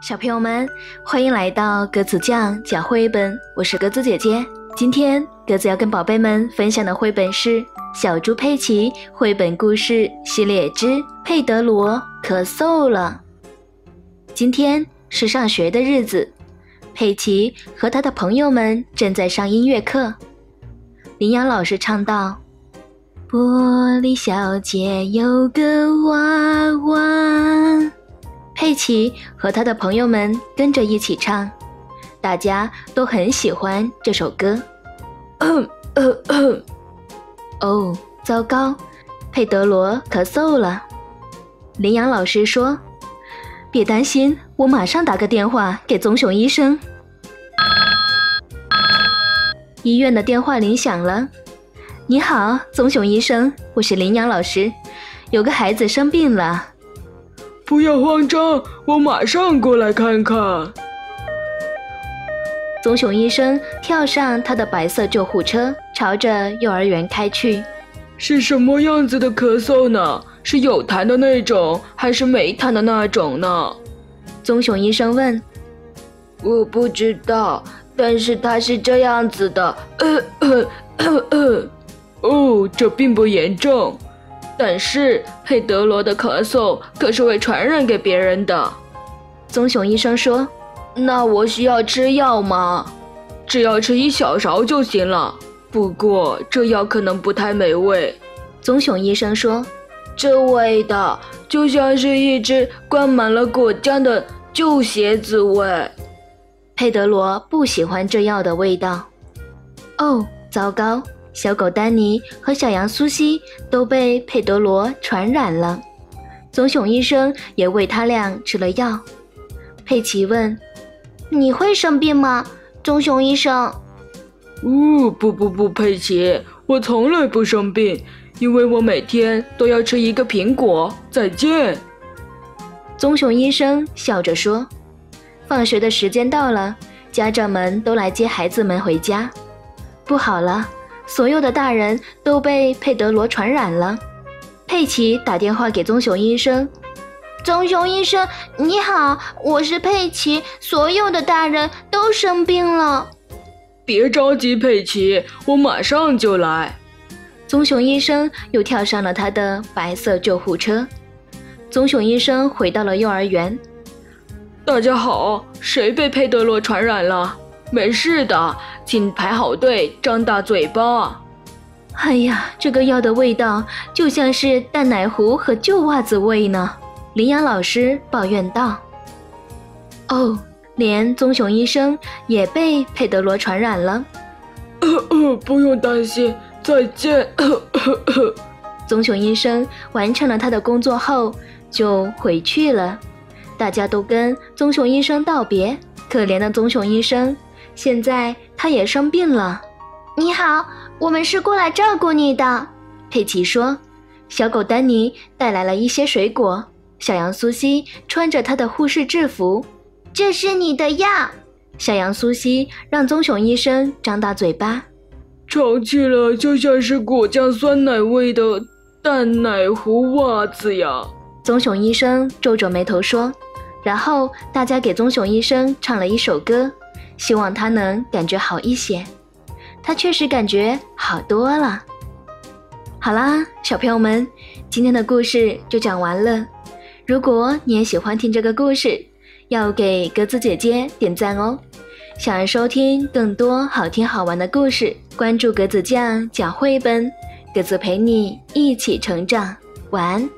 小朋友们，欢迎来到鸽子酱讲绘本，我是鸽子姐姐。今天鸽子要跟宝贝们分享的绘本是小猪佩奇绘本故事系列之佩德罗咳嗽了。今天是上学的日子，佩奇和他的朋友们正在上音乐课。羚羊老师唱道：玻璃小姐有个娃娃。佩奇和他的朋友们跟着一起唱，大家都很喜欢这首歌。哦，糟糕，佩德罗咳嗽了。羚羊老师说：别担心，我马上打个电话给棕熊医生。医院的电话铃响了。你好，棕熊医生，我是羚羊老师，有个孩子生病了。不要慌张，我马上过来看看。棕熊医生跳上他的白色救护车，朝着幼儿园开去。是什么样子的咳嗽呢？是有痰的那种，还是没痰的那种呢？棕熊医生问。我不知道，但是它是这样子的。哦，这并不严重。但是佩德罗的咳嗽可是会传染给别人的。棕熊医生说。那我需要吃药吗？只要吃1小勺就行了。不过这药可能不太美味。棕熊医生说。这味道就像是一只灌满了果酱的旧鞋子味。佩德罗不喜欢这药的味道。哦，糟糕，小狗丹尼和小羊苏西都被佩德罗传染了。棕熊医生也为他俩吃了药。佩奇问：你会生病吗，棕熊医生？不，佩奇，我从来不生病，因为我每天都要吃1个苹果。再见。棕熊医生笑着说。放学的时间到了，家长们都来接孩子们回家。不好了，所有的大人都被佩德罗传染了。佩奇打电话给棕熊医生。棕熊医生，你好，我是佩奇，所有的大人都生病了。别着急，佩奇，我马上就来。棕熊医生又跳上了他的白色救护车。棕熊医生回到了幼儿园。大家好，谁被佩德罗传染了？没事的，请排好队，张大嘴巴。哎呀，这个药的味道就像是淡奶糊和旧袜子味呢。羚羊老师抱怨道。哦，连棕熊医生也被佩德罗传染了。不用担心，再见。棕熊医生完成了他的工作后就回去了。大家都跟棕熊医生道别。可怜的棕熊医生，现在他也生病了。你好，我们是过来照顾你的，佩奇说。小狗丹尼带来了一些水果，小羊苏西穿着他的护士制服。这是你的药。小羊苏西让棕熊医生张大嘴巴。尝起来就像是果酱酸奶味的淡奶糊袜子呀。棕熊医生皱皱眉头说。然后大家给棕熊医生唱了一首歌，希望他能感觉好一些。他确实感觉好多了。好啦，小朋友们，今天的故事就讲完了。如果你也喜欢听这个故事，要给鸽子姐姐点赞哦。想要收听更多好听好玩的故事，关注鸽子酱讲绘本，鸽子陪你一起成长。晚安。